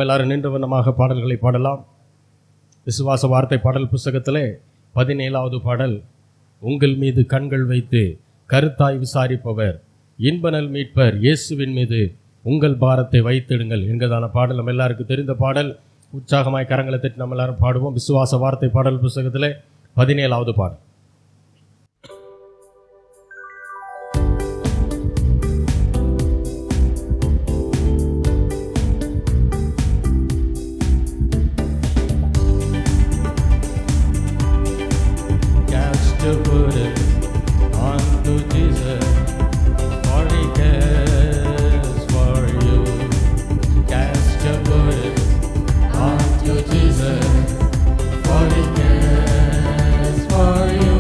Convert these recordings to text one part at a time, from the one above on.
நம்ம எல்லாரும் நின்ற வண்ணமாக பாடல்களை பாடலாம். விசுவாச வார்த்தை பாடல் புஸ்தகத்திலே 17வது பாடல், உங்கள் மீது கண்கள் வைத்து கருத்தாய் விசாரிப்பவர் இன்பநல் மீட்பர் இயேசுவின் மீது உங்கள் பாரத்தை வைத்திடுங்கள் என்கிறதான பாடல் நம்ம எல்லாருக்கும் தெரிந்த பாடல். உற்சாகமாய் கரங்களை தட்டி நம்ம எல்லாரும் பாடுவோம். விசுவாச வார்த்தை பாடல் புஸ்தகத்திலே 17வது பாடல். For he cares for you.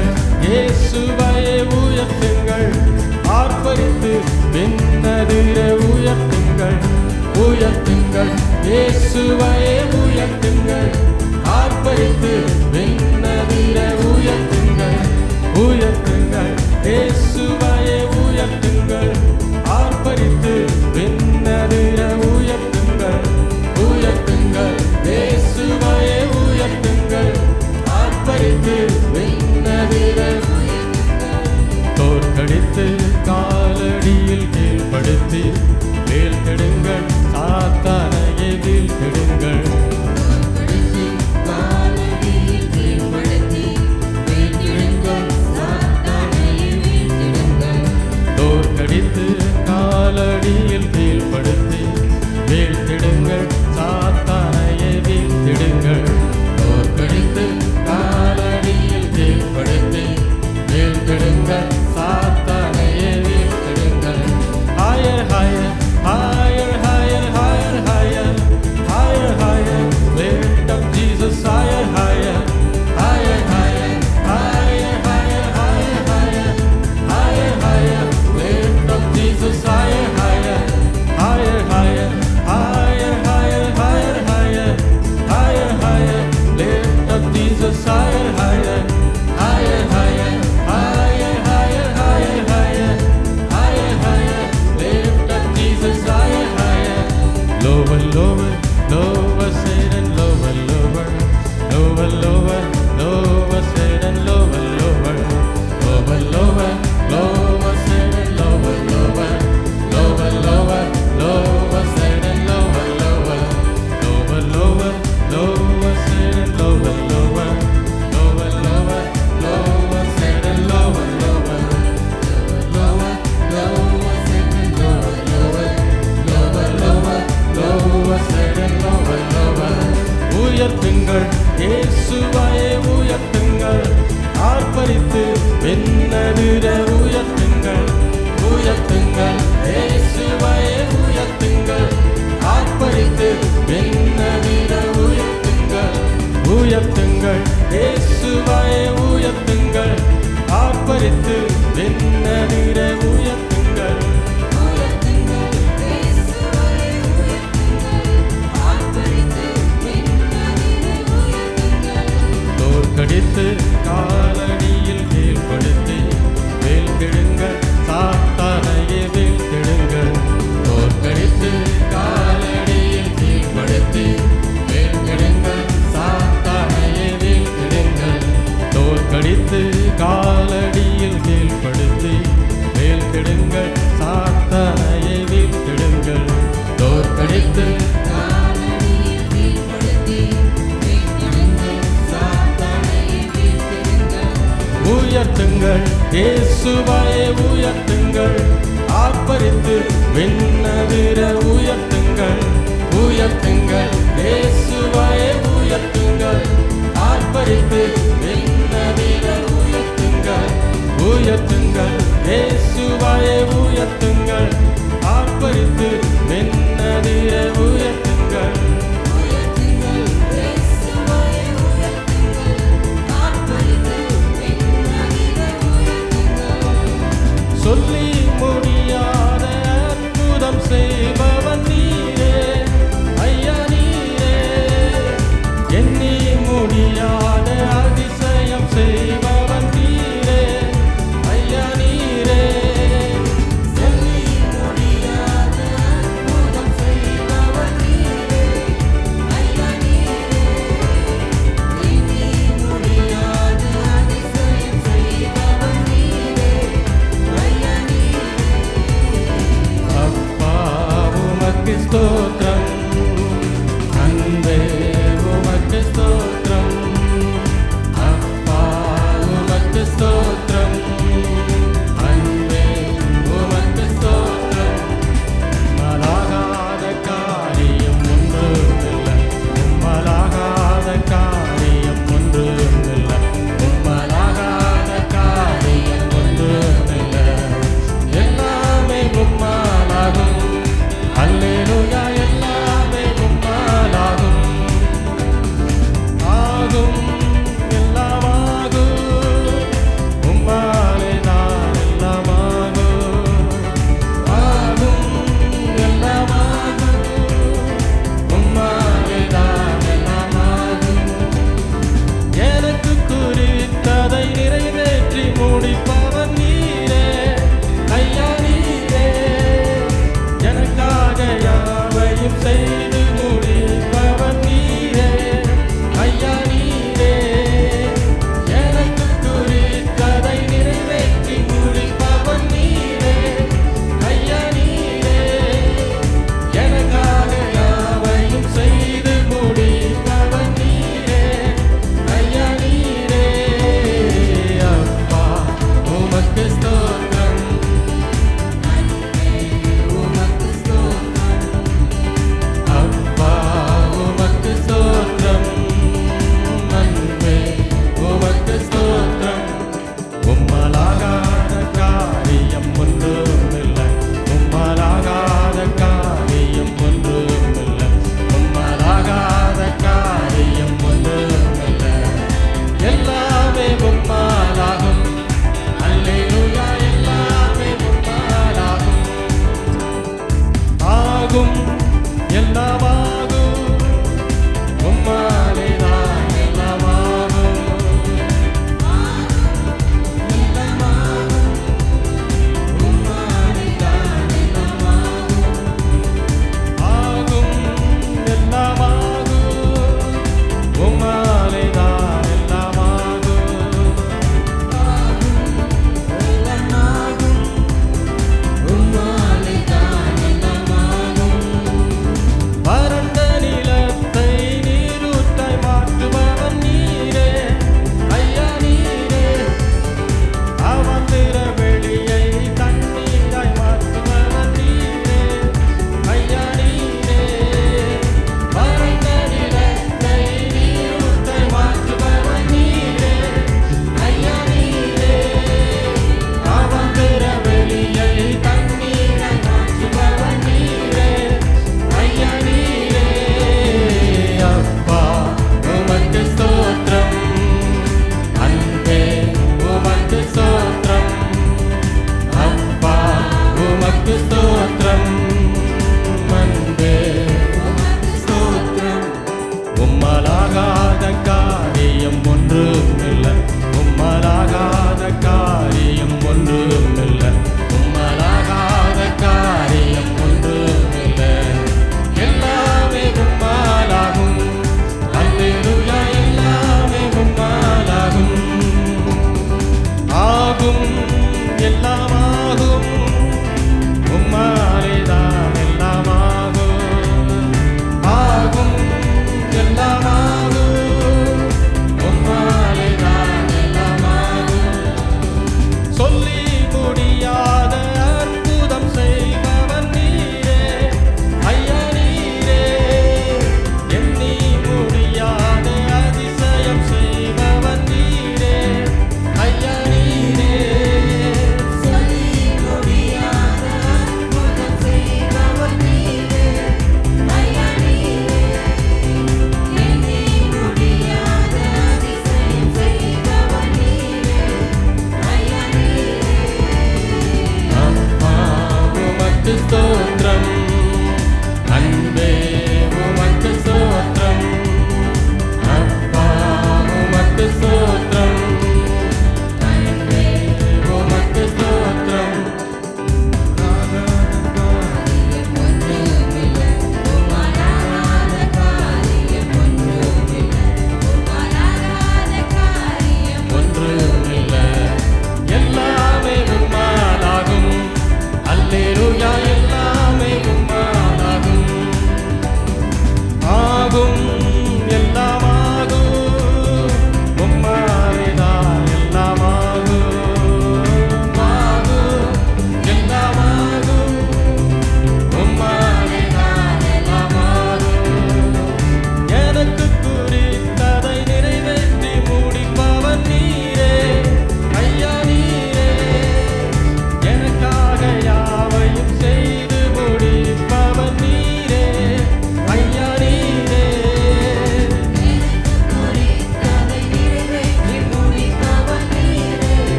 உயர்த்துங்கள், இயேசுவையே உயர்த்துங்கள், ஆர்ப்பரித்து விண்ணதிர உயர்த்துங்கள், உயர்த்துங்கள், இயேசுவையே உயர்த்துங்கள், ஆர்ப்பரித்து விண்ணதிர உயர்த்துங்கள், உயர்த்துங்கள், இயேசுவையே உயர்த்துங்கள், ஆர்ப்பரித்து விண்ணதிர உயர்த்துங்கள், உயர்த்துங்கள், இயேசுவையே உயர்த்துங்கள், ஆர்ப்பரித்து விண்ணதிர தோற்கடித்து காலடியில் கீழ்ப்படுத்தி வீழ்த்திடுங்கள், சாத்தானையே வீழ்த்திடுங்கள், தோற்கடித்து காலடியில் கீழ்ப்படுத்தி வீழ்த்திடுங்கள், சாத்தானையே வீழ்த்திடுங்கள், தோற்கடித்து காலடியில் கீழ்ப்படுத்தி வீழ்த்திடுங்கள், சாத்தானையே வீழ்த்திடுங்கள். Higher, higher, higher, higher, higher, higher, higher, higher, lift up Jesus, higher, higher, higher, higher, higher, higher, higher, higher, higher, higher, lift up Jesus, higher, higher, higher, higher, higher, higher, higher, higher, higher, higher, lift up Jesus, higher, higher, higher, higher, higher, higher, higher, higher, higher, higher, lift up Jesus, higher, higher, lower, lower, lower, Satan, lower, lower, lower, lower, lower, Satan, lower, lower, lower, lower, lower, Satan, lower, lower, lower, lower, lower, Satan, lower, lower, lower, lower, lower, Satan, lower, lower, lower, lower, lower, Satan, lower, lower, lower, lower, Satan, lower, lower, lower, lower, lower, Satan, lower, lower. உயர்த்துங்கள், இயேசுவையே உயர்த்துங்கள், ஆர்ப்பரித்து விண்ணதிர உயர்த்துங்கள், உயர்த்துங்கள், இயேசுவையே உயர்த்துங்கள், ஆர்ப்பரித்து விண்ணதிர உயர்த்துங்கள், உயர்த்துங்கள், இயேசுவையே உயர்த்துங்கள், ஆர்ப்பரித்து விண்ணதிர உயர்த்துங்கள், தோற்கடித்து காலடியில் கீழ்ப்படுத்தி வீழ்த்திடுங்கள், சாத்தானையே வீழ்த்திடுங்கள், தோற்கடித்து காலடியில் கீழ்ப்படுத்தி வீழ்த்திடுங்கள், சாத்தானையே வீழ்த்திடுங்கள், தோற்கடித்து காலடியில் கீழ்ப்படுத்தி வீழ்த்திடுங்கள், சாத்தானையே வீழ்த்திடுங்கள், தோற்கடித்து உயர்த்துங்கள், இயேசுவையே உயர்த்துங்கள், ஆர்ப்பரித்து விண்ணதிர உயர்த்துங்கள், உயர்த்துங்கள், இயேசுவையே உயர்த்துங்கள், ஆர்ப்பரித்து விண்ணதிர உயர்த்துங்கள், உயர்த்துங்கள், இயேசுவையே உயர்த்துங்கள், ஆர்ப்பரித்து விண்ணதிர உயர்த்துங்கள், சொல்லி முடியாத அற்புதம் செய்பவன் நீரே,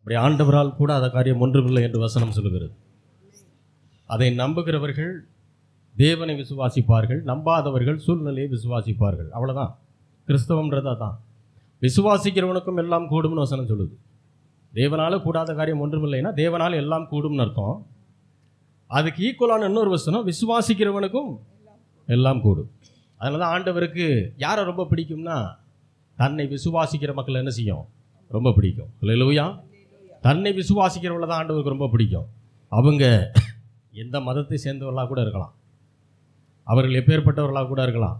அப்படி ஆண்டவரால் கூட அந்த காரியம் ஒன்றுமில்லை என்று வசனம் சொல்லுகிறது. அதை நம்புகிறவர்கள் தேவனை விசுவாசிப்பார்கள், நம்பாதவர்கள் சூழ்நிலையை விசுவாசிப்பார்கள். அவ்வளோதான் கிறிஸ்தவம்ன்றது. அதான் விசுவாசிக்கிறவனுக்கும் எல்லாம் கூடும்னு வசனம் சொல்லுது. தேவனால் கூடாத காரியம் ஒன்றுமில்லைன்னா தேவனால் எல்லாம் கூடும்னு அர்த்தம். அதுக்கு ஈக்குவலான இன்னொரு வசனம், விசுவாசிக்கிறவனுக்கும் எல்லாம் கூடும். அதனால தான் ஆண்டவருக்கு யாரை ரொம்ப பிடிக்கும்னா, தன்னை விசுவாசிக்கிற மக்கள் என்ன செய்யும், ரொம்ப பிடிக்கும். அல்லேலூயா. தன்னை விசுவாசிக்கிறவங்கள தான் ஆண்டவருக்கு ரொம்ப பிடிக்கும். அவங்க எந்த மதத்தை சேர்ந்தவர்களாக கூட இருக்கலாம், அவர்கள் எப்பேற்பட்டவர்களாக கூட இருக்கலாம்.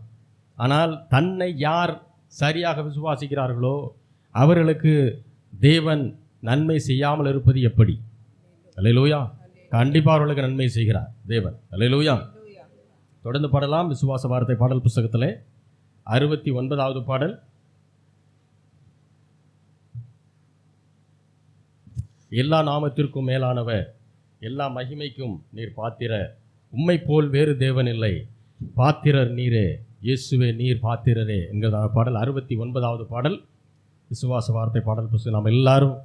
ஆனால் தன்னை யார் சரியாக விசுவாசிக்கிறார்களோ அவர்களுக்கு தேவன் நன்மை செய்யாமல் இருப்பது எப்படி? அல்லேலூயா. கண்டிப்பாக அவர்களுக்கு நன்மை செய்கிறார் தேவன். அல்லேலூயா. தொடர்ந்து பாடலாம். விசுவாச வார்த்தை பாடல் புஸ்தகத்திலே 69வது பாடல். எல்லா நாமத்திற்கும் மேலானவர், எல்லா மகிமைக்கும் நீர் பாத்திர, உம்மை போல் வேறு தேவன் இல்லை, பாத்திரர் நீரே, இயேசுவே நீர் பாத்திரரே என்கிறதான பாடல் 69வது பாடல் விசுவாச வார்த்தை பாடல் புஸ்தகம். நாம் எல்லாரும்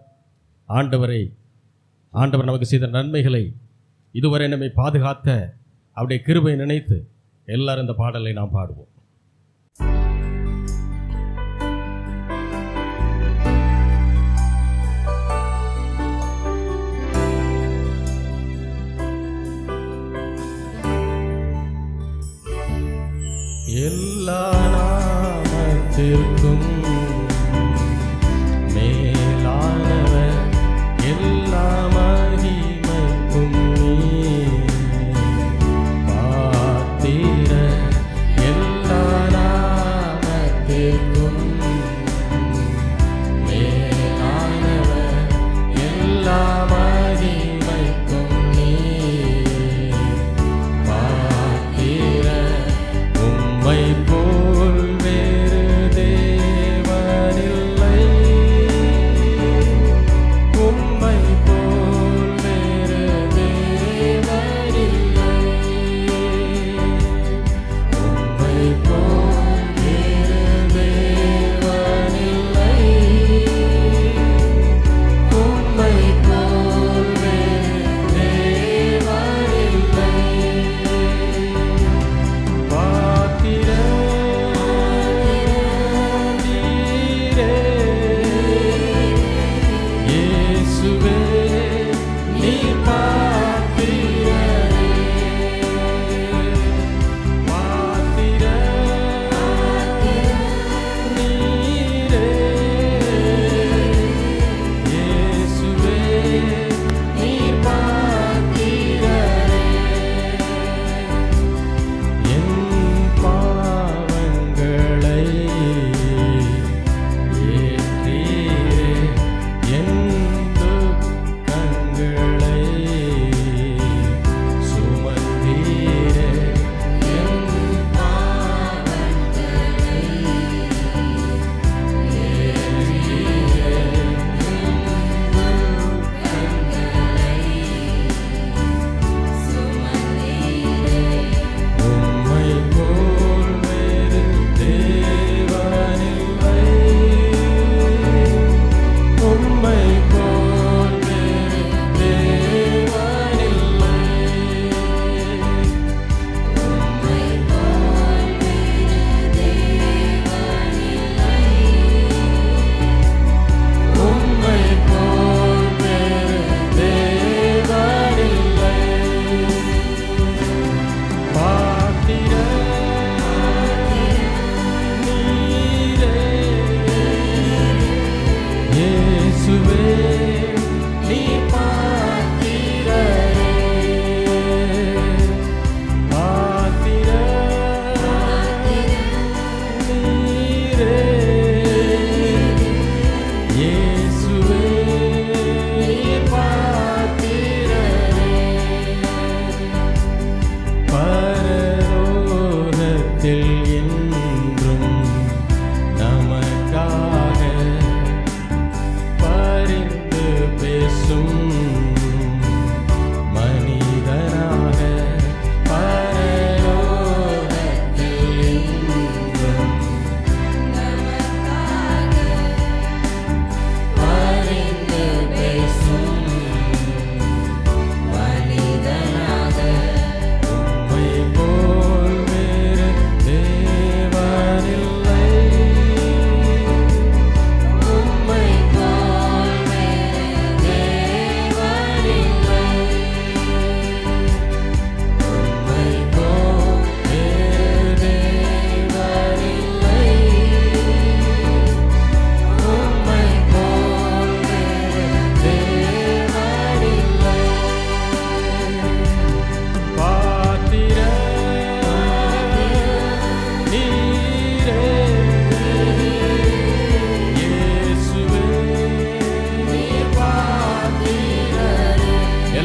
ஆண்டவர் நமக்கு செய்த நன்மைகளை, இதுவரை நம்மை பாதுகாத்த அவருடைய கிருபை நினைத்து எல்லாரும் இந்த பாடலை நாம் பாடுவோம். எல்லா நாமத்திற்கும் மேலானவர், எல்லா மகிமைக்கும் நீர் பாத்திரர், எல்லா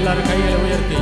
எல்லாரும் கைகளை உயர்த்தி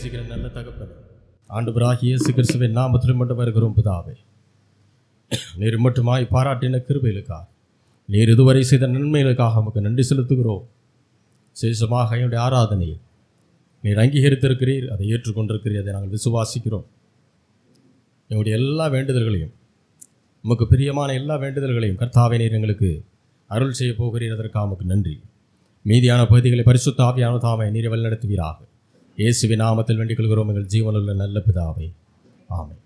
நேசிக்கிற நல்ல தகப்பனே, ஆண்டவராகிய இயேசு கிறிஸ்துவின் நாமத்தில் மட்டும் வருகிறோம் பிதாவே. நீர் மட்டுமாய் பாராட்டின கிருபைகளுக்காக, நீர் இதுவரை செய்த நன்மைகளுக்காக நமக்கு நன்றி செலுத்துகிறோம். விசேஷமாக என்னுடைய ஆராதனையை நீர் அங்கீகரித்திருக்கிறீர், அதை ஏற்றுக்கொண்டிருக்கிறீர், அதை நாங்கள் விசுவாசிக்கிறோம். எங்களுடைய எல்லா வேண்டுதல்களையும், உமக்கு பிரியமான எல்லா வேண்டுதல்களையும் கர்த்தாவே நீர் எங்களுக்கு அருள் செய்ய போகிறீர். அதற்காக உமக்கு நன்றி. மீதியான பகுதிகளை பரிசுத்த ஆவியான தாமே நீரை வழிநடத்துவீராக. இயேசுவின் நாமத்தில் வேண்டிக் கொள்கிறோம் எங்கள் ஜீவனுள்ள நல்ல பிதாவே, ஆமென்.